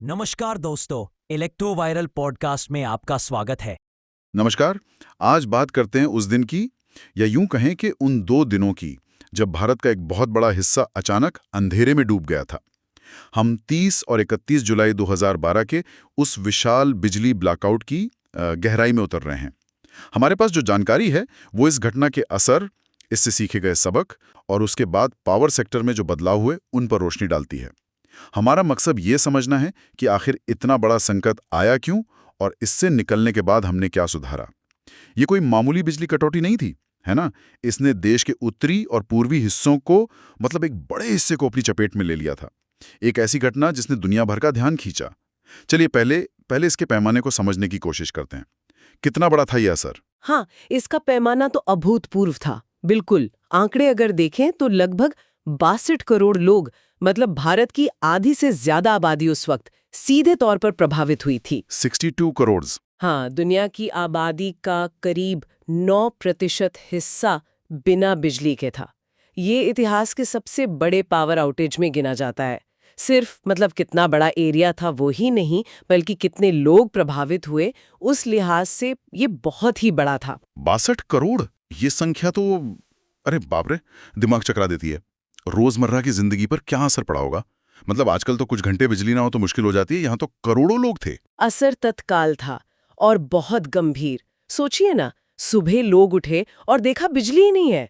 नमस्कार दोस्तों, electro viral podcast में आपका स्वागत है। नमस्कार। आज बात करते हैं उस दिन की, या यूं कहें कि उन 2 दिनों की, जब भारत का एक बहुत बड़ा हिस्सा अचानक अंधेरे में डूब गया था। हम 30 और 31 जुलाई 2012 के उस विशाल बिजली ब्लैकआउट की गहराई में उतर रहे हैं। हमारे पास जो जानकारी है वो इस घटना के असर, इससे सीखे गए सबक और उसके बाद पावर सेक्टर में जो बदलाव हुए उन पर रोशनी डालती है। हमारा मकसद ये समझना है कि आखिर इतना बड़ा संकट आया क्यों और इससे निकलने के बाद हमने क्या सुधारा। ये कोई मामूली बिजली कटौती नहीं थी, है ना? इसने देश के उत्तरी और पूर्वी हिस्सों को, मतलब एक बड़े हिस्से को अपनी चपेट में ले लिया था। एक ऐसी घटना जिसने दुनिया भर का ध्यान खींचा। चलिए पहले पहले इसके पैमाने को समझने की कोशिश करते हैं। कितना बड़ा था यह असर? हाँ, इसका पैमाना तो अभूतपूर्व था। बिल्कुल, आंकड़े अगर देखें तो लगभग 62 करोड़ लोग, मतलब भारत की आधी से ज्यादा आबादी उस वक्त सीधे तौर पर प्रभावित हुई थी। 62 करोड़। हाँ, दुनिया की आबादी का करीब 9% हिस्सा बिना बिजली के था। ये इतिहास के सबसे बड़े पावर आउटेज में गिना जाता है। सिर्फ मतलब कितना बड़ा एरिया था वो ही नहीं, बल्कि कितने लोग प्रभावित हुए, उस लिहाज से ये बहुत ही बड़ा था। 62 करोड़, ये संख्या तो, अरे बाप रे, दिमाग चकरा देती है। रोजमर्रा की जिंदगी पर क्या असर पड़ा होगा? मतलब आजकल तो कुछ घंटे बिजली ना हो तो मुश्किल हो जाती है, यहाँ तो करोड़ों लोग थे। असर तत्काल था और बहुत गंभीर। सोचिए ना, सुबह लोग उठे और देखा बिजली ही नहीं है।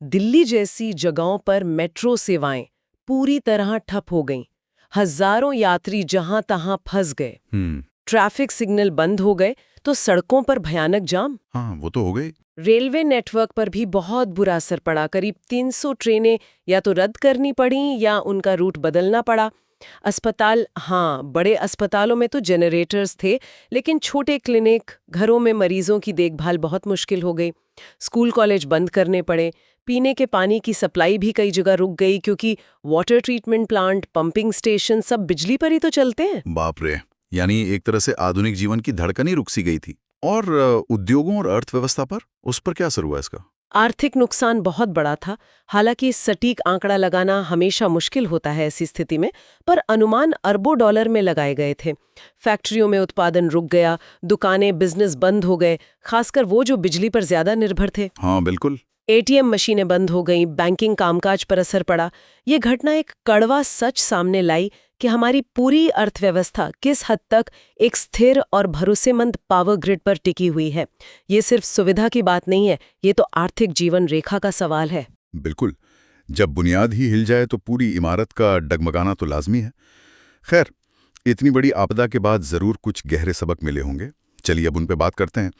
दिल्ली जैसी जगहों पर मेट्रो सेवाएं पूरी तरह ठप हो गईं। हजारों यात्री जहां तहां फंस गए। ट्रैफिक सिग्नल बंद हो गए तो सड़कों पर भयानक जाम। हाँ, वो तो हो गई। रेलवे नेटवर्क पर भी बहुत बुरा असर पड़ा। करीब 300 ट्रेनें या तो रद्द करनी पड़ी या उनका रूट बदलना पड़ा। अस्पताल, हाँ, बड़े अस्पतालों में तो जनरेटर्स थे, लेकिन छोटे क्लिनिक, घरों में मरीजों की देखभाल बहुत मुश्किल हो गई। स्कूल कॉलेज बंद करने पड़े। पीने के पानी की सप्लाई भी कई जगह रुक गई, क्योंकि water treatment plant, pumping station सब बिजली पर ही तो चलते हैं। बाप रे, यानी एक तरह से आधुनिक जीवन की धड़कन ही रुक सी गई थी। और उद्योगों और अर्थव्यवस्था पर, उस पर क्या असर हुआ इसका? आर्थिक नुकसान बहुत बड़ा था। हालांकि सटीक आंकड़ा लगाना हमेशा मुश्किल होता है ऐसी स्थिति में, पर अनुमान अरबों डॉलर में लगाए गए थे। फैक्ट्रियों में उत्पादन रुक गया, दुकानें, बिजनेस बंद हो गए, खासकर वो जो बिजली पर ज्यादा निर्भर थे। हाँ बिल्कुल। एटीएम मशीनें बंद हो गईं, बैंकिंग कामकाज पर असर पड़ा। ये घटना एक कड़वा सच सामने लाई कि हमारी पूरी अर्थव्यवस्था किस हद तक एक स्थिर और भरोसेमंद पावर ग्रिड पर टिकी हुई है। ये सिर्फ सुविधा की बात नहीं है, ये तो आर्थिक जीवन रेखा का सवाल है। बिल्कुल। जब बुनियाद ही हिल जाए तो पूरी इमारत का डगमगाना तो लाजमी है। खैर, इतनी बड़ी आपदा के बाद जरूर कुछ गहरे सबक मिले होंगे। चलिए अब उन पे बात करते हैं।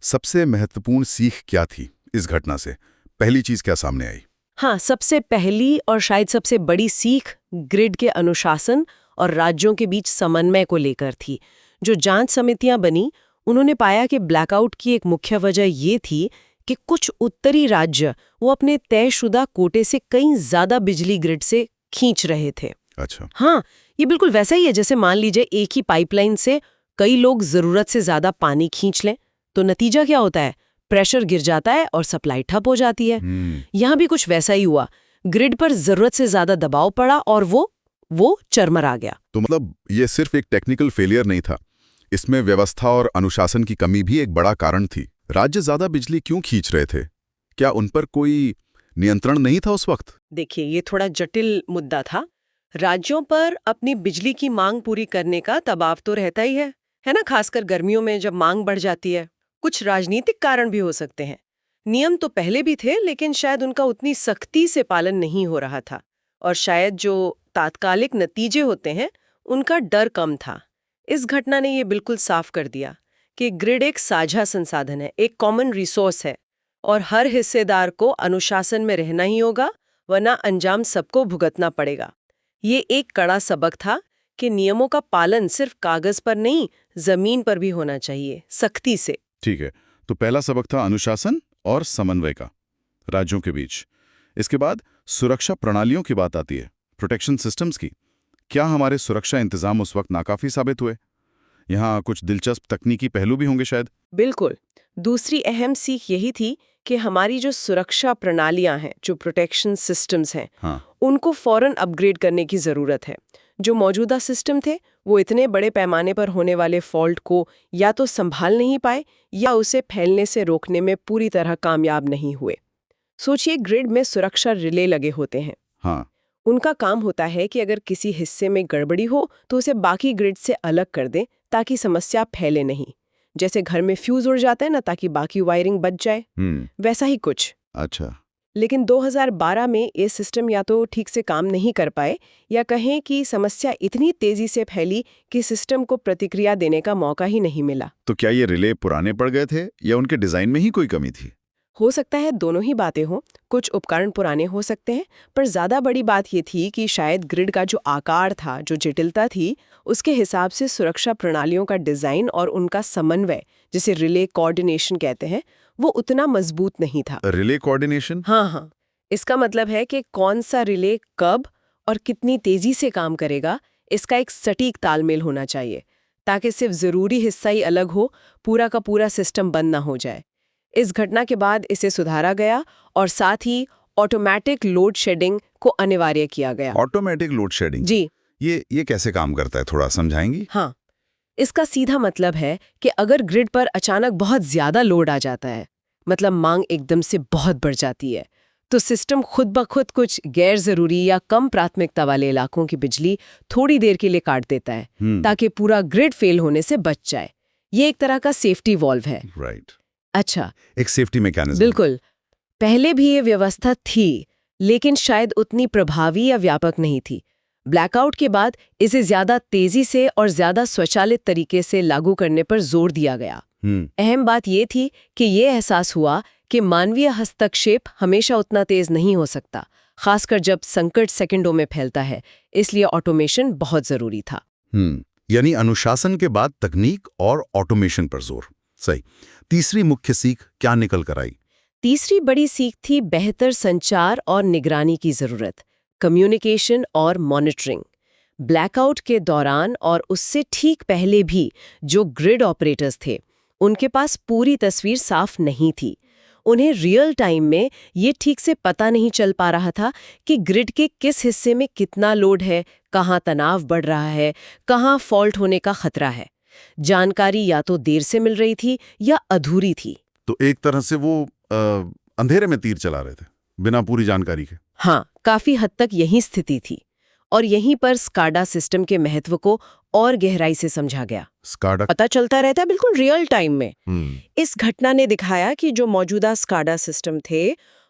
सबसे महत्वपूर्ण सीख क्या थी इस घटना से? पहली चीज क्या सामने आई? हाँ, सबसे पहली और शायद सबसे बड़ी सीख ग्रिड के अनुशासन और राज्यों के बीच समन्वय को लेकर थी। जो जांच समितियां बनी, उन्होंने पाया कि ब्लैकआउट की एक मुख्य वजह ये थी कि कुछ उत्तरी राज्य वो अपने तयशुदा कोटे से कहीं ज्यादा बिजली ग्रिड से खींच रहे थे। अच्छा। हाँ, ये बिल्कुल वैसा ही है जैसे मान लीजिए एक ही पाइपलाइन से कई लोग जरूरत से ज्यादा पानी खींच लें, तो नतीजा क्या होता है? प्रेशर गिर जाता है और सप्लाई ठप हो जाती है। यहाँ भी कुछ वैसा ही हुआ। ग्रिड पर जरूरत से ज्यादा दबाव पड़ा और वो चरमरा गया। तो मतलब ये सिर्फ एक टेक्निकल फेलियर नहीं था, इसमें व्यवस्था और अनुशासन की कमी भी एक बड़ा कारण थी। राज्य ज्यादा बिजली क्यों खींच रहे थे? क्या उन पर कोई नियंत्रण नहीं था उस वक्त? देखिए, ये थोड़ा जटिल मुद्दा था। राज्यों पर अपनी बिजली की मांग पूरी करने का दबाव तो रहता ही है ना, खासकर गर्मियों में जब मांग बढ़ जाती है। कुछ राजनीतिक कारण भी हो सकते हैं। नियम तो पहले भी थे, लेकिन शायद उनका उतनी सख्ती से पालन नहीं हो रहा था, और शायद जो तात्कालिक नतीजे होते हैं उनका डर कम था। इस घटना ने ये बिल्कुल साफ कर दिया कि ग्रिड एक साझा संसाधन है, एक कॉमन रिसोर्स है, और हर हिस्सेदार को अनुशासन में रहना ही होगा, वरना अंजाम सबको भुगतना पड़ेगा। ये एक कड़ा सबक था कि नियमों का पालन सिर्फ कागज पर नहीं, जमीन पर भी होना चाहिए, सख्ती से। ठीक है, तो पहला सबक था अनुशासन और समन्वय का राज्यों के बीच। इसके बाद सुरक्षा प्रणालियों की बात आती है, प्रोटेक्शन सिस्टम्स की। क्या हमारे सुरक्षा इंतजाम उस वक्त नाकाफी साबित हुए? यहाँ कुछ दिलचस्प तकनीकी पहलू भी होंगे शायद। बिल्कुल। दूसरी अहम सीख यही थी कि हमारी जो सुरक्षा प्रणालियां हैं, जो प्रोटेक्शन सिस्टम्स हैं, हाँ। उनको फौरन अपग्रेड करने की जरूरत है। जो मौजूदा सिस्टम थे वो इतने बड़े पैमाने पर होने वाले फॉल्ट को या तो संभाल नहीं पाए या उसे फैलने से रोकने में पूरी तरह कामयाब नहीं हुए। सोचिए, ग्रिड में सुरक्षा रिले लगे होते हैं। हाँ, उनका काम होता है कि अगर किसी हिस्से में गड़बड़ी हो तो उसे बाकी ग्रिड से अलग कर दें ताकि समस्या फैले नहीं। जैसे घर में फ्यूज उड़ जाता है ना, ताकि बाकी वायरिंग बच जाए, वैसा ही कुछ। अच्छा। लेकिन 2012 में ये सिस्टम या तो ठीक से काम नहीं कर पाए या कहें कि समस्या इतनी तेजी से फैली कि सिस्टम को प्रतिक्रिया देने का मौका ही नहीं मिला। तो क्या ये रिले पुराने पड़ गए थे या उनके डिजाइन में ही कोई कमी थी? हो सकता है दोनों ही बातें हों। कुछ उपकरण पुराने हो सकते हैं, पर ज्यादा बड़ी बात ये थी कि शायद ग्रिड का जो आकार था, जो जटिलता थी, उसके हिसाब से सुरक्षा प्रणालियों का डिजाइन और उनका समन्वय, जिसे रिले कोऑर्डिनेशन कहते हैं, वो उतना मजबूत नहीं था। Relay coordination? हाँ, इसका मतलब है कि कौन सा रिले कब और कितनी तेजी से काम करेगा, इसका एक सटीक तालमेल होना चाहिए, ताकि सिर्फ जरूरी हिस्सा ही अलग हो, पूरा का पूरा सिस्टम बंद ना हो जाए। इस घटना के बाद इसे सुधारा गया और साथ ही ऑटोमेटिक लोड शेडिंग को अनिवार्य किया गया। Automatic load shedding? जी। ये कैसे काम करता है, थोड़ा समझाएंगी? हाँ, इसका सीधा मतलब है कि अगर ग्रिड पर अचानक बहुत ज्यादा लोड आ जाता है, मतलब मांग एकदम से बहुत बढ़ जाती है, तो सिस्टम खुद ब खुद कुछ गैर जरूरी या कम प्राथमिकता वाले इलाकों की बिजली थोड़ी देर के लिए काट देता है, ताकि पूरा ग्रिड फेल होने से बच जाए। ये एक तरह का सेफ्टी वॉल्व है। राइट। अच्छा, एक सेफ्टी मैकेनिज्म। बिल्कुल। पहले भी ये व्यवस्था थी, लेकिन शायद उतनी प्रभावी या व्यापक नहीं थी। ब्लैकआउट के बाद इसे ज्यादा तेजी से और ज्यादा स्वचालित तरीके से लागू करने पर जोर दिया गया। अहम बात ये थी कि ये एहसास हुआ कि मानवीय हस्तक्षेप हमेशा उतना तेज नहीं हो सकता, खासकर जब संकट सेकंडों में फैलता है। इसलिए ऑटोमेशन बहुत जरूरी था। यानी अनुशासन के बाद तकनीक और ऑटोमेशन पर जोर। सही। तीसरी मुख्य सीख क्या निकल कर आई? तीसरी बड़ी सीख थी बेहतर संचार और निगरानी की जरूरत, कम्युनिकेशन और मॉनिटरिंग। ब्लैकआउट के दौरान और उससे ठीक पहले भी जो ग्रिड ऑपरेटर्स थे, उनके पास पूरी तस्वीर साफ नहीं थी। उन्हें रियल टाइम में ये ठीक से पता नहीं चल पा रहा था कि ग्रिड के किस हिस्से में कितना लोड है, कहाँ तनाव बढ़ रहा है, कहाँ फॉल्ट होने का खतरा है। जानकारी या तो देर से मिल रही थी या अधूरी थी। तो एक तरह से वो अंधेरे में तीर चला रहे थे, बिना पूरी जानकारी के। हाँ, काफी हद तक यही स्थिति थी और यहीं पर स्काडा सिस्टम के महत्व को और गहराई से समझा गया। स्काडा पता चलता रहता है बिल्कुल रियल टाइम में। इस घटना ने दिखाया कि जो मौजूदा स्काडा सिस्टम थे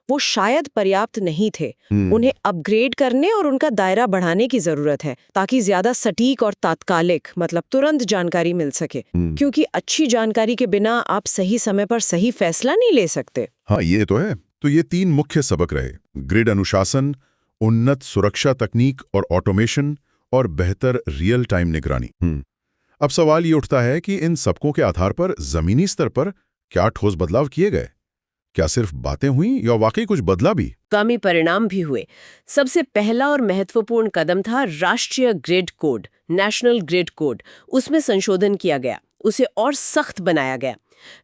वो शायद पर्याप्त नहीं थे। उन्हें अपग्रेड करने और उनका दायरा बढ़ाने की जरूरत है, ताकि ज्यादा सटीक और तात्कालिक, मतलब तुरंत जानकारी मिल सके। क्योंकि अच्छी जानकारी के बिना आप सही समय पर सही फैसला नहीं ले सकते। हाँ, ये तो है। तो ये तीन मुख्य सबक रहे: ग्रिड अनुशासन, उन्नत सुरक्षा तकनीक और ऑटोमेशन, और बेहतर रियल टाइम निगरानी। अब सवाल ये उठता है कि इन सबकों के आधार पर जमीनी स्तर पर क्या ठोस बदलाव किए गए? क्या सिर्फ बातें हुई या वाकई कुछ बदला भी? कामी परिणाम भी हुए। सबसे पहला और महत्वपूर्ण कदम था राष्ट्रीय grid code, national grid code. उसमें संशोधन किया गया, उसे और सख्त बनाया गया।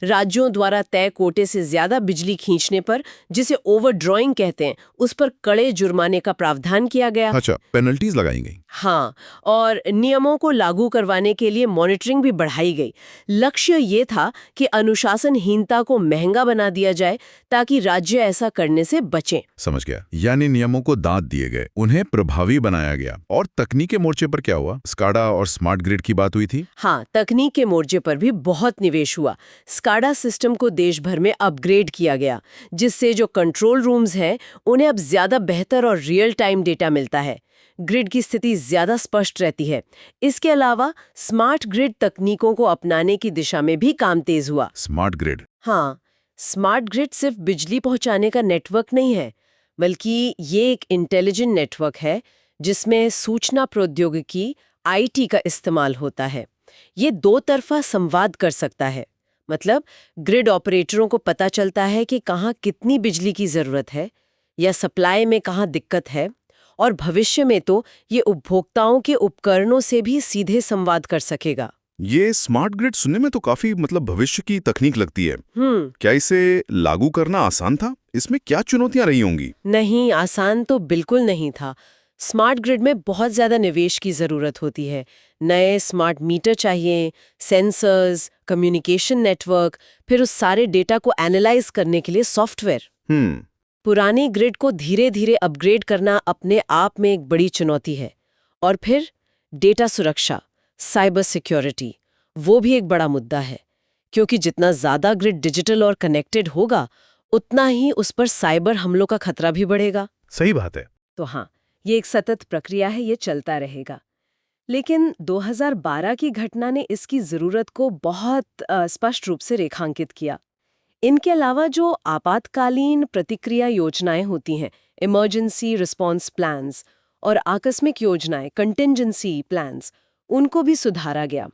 राज्यों द्वारा तय कोटे से ज्यादा बिजली खींचने पर, जिसे ओवरड्रॉइंग कहते हैं, उस पर कड़े जुर्माने का प्रावधान किया गया। अच्छा, पेनल्टीज लगाई गई। हाँ, और नियमों को लागू करवाने के लिए मॉनिटरिंग भी बढ़ाई गई। लक्ष्य ये था कि अनुशासनहीनता को महंगा बना दिया जाए, ताकि राज्य ऐसा करने से बचें। समझ गया। यानी नियमों को दांत दिए गए, उन्हें प्रभावी बनाया गया। और तकनीक के मोर्चे पर क्या हुआ? स्काडा और स्मार्ट ग्रिड की बात हुई थी। हाँ, तकनीक के मोर्चे पर भी बहुत निवेश हुआ। स्काडा सिस्टम को देश भर में अपग्रेड किया गया, जिससे जो कंट्रोल रूम्स हैं उन्हें अब ज्यादा बेहतर और रियल टाइम डेटा मिलता है। ग्रिड की स्थिति ज्यादा स्पष्ट रहती है। इसके अलावा स्मार्ट ग्रिड तकनीकों को अपनाने की दिशा में भी काम तेज हुआ। Smart grid? हाँ, स्मार्ट ग्रिड सिर्फ बिजली पहुंचाने का नेटवर्क नहीं है, बल्कि ये एक इंटेलिजेंट नेटवर्क है जिसमें सूचना प्रौद्योगिकी IT का इस्तेमाल होता है। ये दो तरफा संवाद कर सकता है। मतलब ग्रिड ऑपरेटरों को पता चलता है कि कहाँ कितनी बिजली की जरूरत है या सप्लाई में कहाँ दिक्कत है, और भविष्य में तो ये उपभोक्ताओं के उपकरणों से भी सीधे संवाद कर सकेगा। ये स्मार्ट ग्रिड सुनने में तो काफी भविष्य की तकनीक लगती है। क्या इसे लागू करना आसान था? इसमें क्या चुनौतियां रही होंगी? नहीं, आसान तो बिल्कुल नहीं था। स्मार्ट ग्रिड में बहुत ज्यादा निवेश की जरूरत होती है। नए स्मार्ट मीटर चाहिए, सेंसर्स, कम्युनिकेशन नेटवर्क, फिर उस सारे डेटा को एनालाइज करने के लिए सॉफ्टवेयर। पुरानी ग्रिड को धीरे धीरे अपग्रेड करना अपने आप में एक बड़ी चुनौती है। और फिर डेटा सुरक्षा, साइबर सिक्योरिटी, वो भी एक बड़ा मुद्दा है, क्योंकि जितना ज्यादा ग्रिड डिजिटल और कनेक्टेड होगा उतना ही उस पर साइबर हमलों का खतरा भी बढ़ेगा। सही बात है। तो हाँ, ये एक सतत प्रक्रिया है, ये चलता रहेगा। लेकिन 2012 की घटना ने इसकी जरूरत को बहुत स्पष्ट रूप से रेखांकित किया। इनके अलावा जो आपातकालीन प्रतिक्रिया योजनाएं होती हैं, इमरजेंसी रिस्पॉन्स प्लान्स, और आकस्मिक योजनाएं, कंटिंजेंसी प्लान्स, उनको भी सुधारा गया।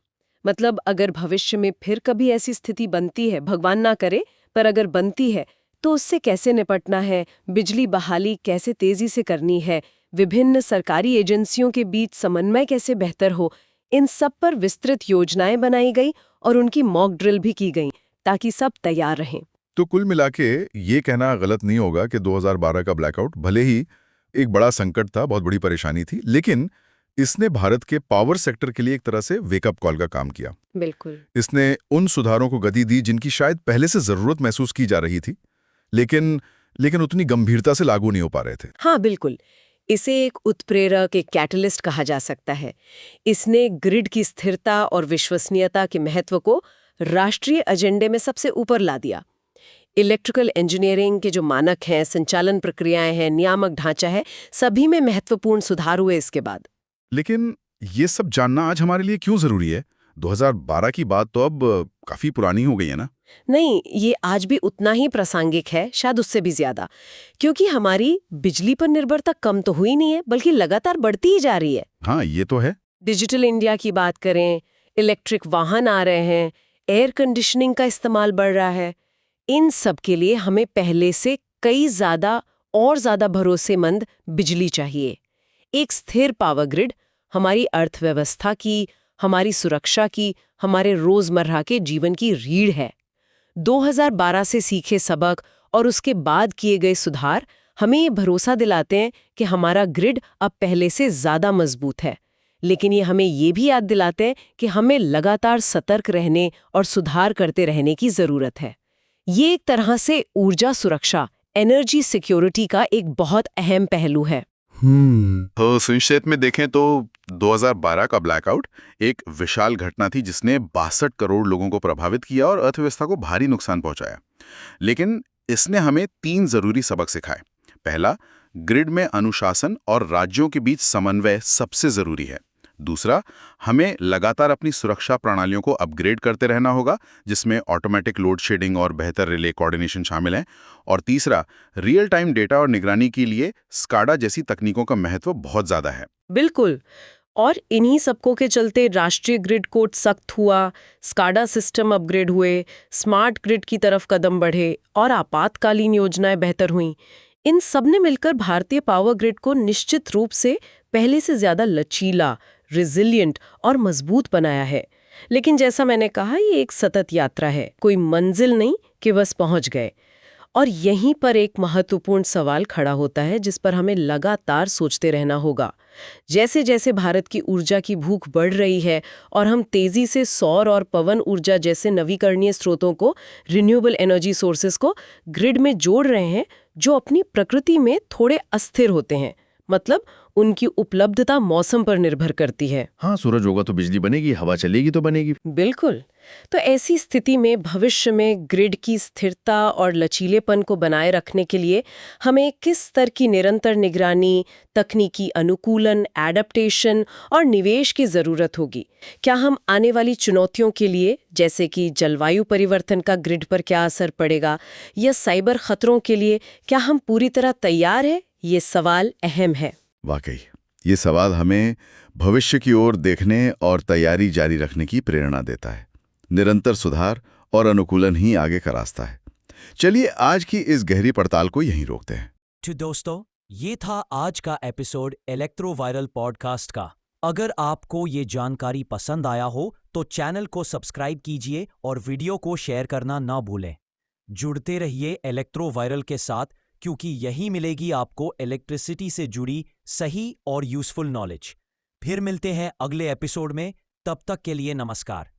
मतलब अगर भविष्य में फिर कभी ऐसी स्थिति बनती है, भगवान ना करे, पर अगर बनती है तो उससे कैसे निपटना है, बिजली बहाली कैसे तेजी से करनी है, विभिन्न सरकारी एजेंसियों के बीच समन्वय कैसे बेहतर हो, इन सब पर विस्तृत योजनाएं बनाई गई और उनकी मॉक ड्रिल भी की गई ताकि सब तैयार रहें। तो कुल मिला के ये कहना गलत नहीं होगा कि 2012 का ब्लैकआउट भले ही एक बड़ा संकट था, बहुत बड़ी परेशानी थी, लेकिन इसने भारत के पावर सेक्टर के लिए एक तरह से वेकअप कॉल का काम किया। बिल्कुल। इसने उन सुधारों को गति दी जिनकी शायद पहले से जरूरत महसूस की जा रही थी, लेकिन उतनी गंभीरता से लागू नहीं हो पा रहे थे। हाँ, बिल्कुल। इसे एक उत्प्रेरक, एक कैटलिस्ट कहा जा सकता है। इसने ग्रिड की स्थिरता और विश्वसनीयता के महत्व को राष्ट्रीय एजेंडे में सबसे ऊपर ला दिया। इलेक्ट्रिकल इंजीनियरिंग के जो मानक हैं, संचालन प्रक्रियाएं हैं, नियामक ढांचा है, सभी में महत्वपूर्ण सुधार हुए इसके बाद। लेकिन ये सब जानना आज हमारे लिए क्यों जरूरी है? 2012 की बात तो अब काफी पुरानी हो गई है ना? नहीं, ये आज भी उतना ही प्रासंगिक है, शायद उससे भी ज्यादा, क्योंकि हमारी बिजली पर निर्भरता कम तो हुई नहीं है, बल्कि लगातार बढ़ती ही जा रही है। हाँ, ये तो है। डिजिटल इंडिया की बात करें, इलेक्ट्रिक वाहन आ रहे हैं, एयर कंडीशनिंग का इस्तेमाल बढ़ रहा है। इन सब के लिए हमें पहले से कई ज्यादा भरोसेमंद बिजली चाहिए। एक स्थिर पावर ग्रिड हमारी अर्थव्यवस्था की, हमारी सुरक्षा की, हमारे रोजमर्रा के जीवन की रीढ़ है। 2012 से सीखे सबक और उसके बाद किए गए सुधार हमें ये भरोसा दिलाते हैं कि हमारा ग्रिड अब पहले से ज्यादा मजबूत है। लेकिन ये हमें ये भी याद दिलाते हैं कि हमें लगातार सतर्क रहने और सुधार करते रहने की जरूरत है। ये एक तरह से ऊर्जा सुरक्षा, एनर्जी सिक्योरिटी का एक बहुत अहम पहलू है। तो संक्षेप में देखें तो 2012 का ब्लैकआउट एक विशाल घटना थी जिसने 62 करोड़ लोगों को प्रभावित किया और अर्थव्यवस्था को भारी नुकसान पहुंचाया। लेकिन इसने हमें 3 जरूरी सबक सिखाए। पहला, ग्रिड में अनुशासन और राज्यों के बीच समन्वय सबसे जरूरी है। दूसरा, हमें लगातार अपनी सुरक्षा प्रणालियों को अपग्रेड करते रहना होगा, जिसमें ऑटोमेटिक लोड शेडिंग और बेहतर रिले कोऑर्डिनेशन शामिल हैं। और तीसरा, रियल टाइम डेटा और निगरानी के लिए स्काडा जैसी तकनीकों का महत्व बहुत ज्यादा है। बिल्कुल। और इन्हीं सबकों के चलते राष्ट्रीय ग्रिड कोड सख्त हुआ, स्काडा सिस्टम अपग्रेड हुए, स्मार्ट ग्रिड की तरफ कदम बढ़े और आपातकालीन योजनाएं बेहतर हुईं। इन सब ने मिलकर भारतीय पावर ग्रिड को निश्चित रूप से पहले से ज्यादा लचीला, रिजिलिएंट और मजबूत बनाया है। लेकिन जैसा मैंने कहा, ये एक सतत यात्रा है, कोई मंजिल नहीं कि बस पहुंच गए। और यहीं पर एक महत्वपूर्ण सवाल खड़ा होता है जिस पर हमें लगातार सोचते रहना होगा। जैसे जैसे भारत की ऊर्जा की भूख बढ़ रही है और हम तेजी से सौर और पवन ऊर्जा जैसे नवीकरणीय स्रोतों को, रिन्यूएबल एनर्जी सोर्सेस को ग्रिड में जोड़ रहे हैं, जो अपनी प्रकृति में थोड़े अस्थिर होते हैं। मतलब उनकी उपलब्धता मौसम पर निर्भर करती है। हाँ, सूरज होगा तो बिजली बनेगी, हवा चलेगी तो बनेगी। बिल्कुल। तो ऐसी स्थिति में भविष्य में ग्रिड की स्थिरता और लचीलेपन को बनाए रखने के लिए हमें किस स्तर की निरंतर निगरानी, तकनीकी अनुकूलन, एडप्टेशन और निवेश की जरूरत होगी? क्या हम आने वाली चुनौतियों के लिए, जैसे कि जलवायु परिवर्तन का ग्रिड पर क्या असर पड़ेगा, या साइबर खतरों के लिए, क्या हम पूरी तरह तैयार हैं? ये सवाल अहम है। वाकई ये सवाल हमें भविष्य की ओर देखने और तैयारी जारी रखने की प्रेरणा देता है। निरंतर सुधार और अनुकूलन ही आगे का रास्ता है। चलिए आज की इस गहरी पड़ताल को यहीं रोकते हैं। तो दोस्तों, ये था आज का एपिसोड इलेक्ट्रो वायरल पॉडकास्ट का। अगर आपको ये जानकारी पसंद आया हो तो चैनल को सब्सक्राइब कीजिए और वीडियो को शेयर करना ना भूलें। जुड़ते रहिए इलेक्ट्रो वायरल के साथ, क्योंकि यही मिलेगी आपको इलेक्ट्रिसिटी से जुड़ी सही और यूजफुल नॉलेज। फिर मिलते हैं अगले एपिसोड में, तब तक के लिए नमस्कार।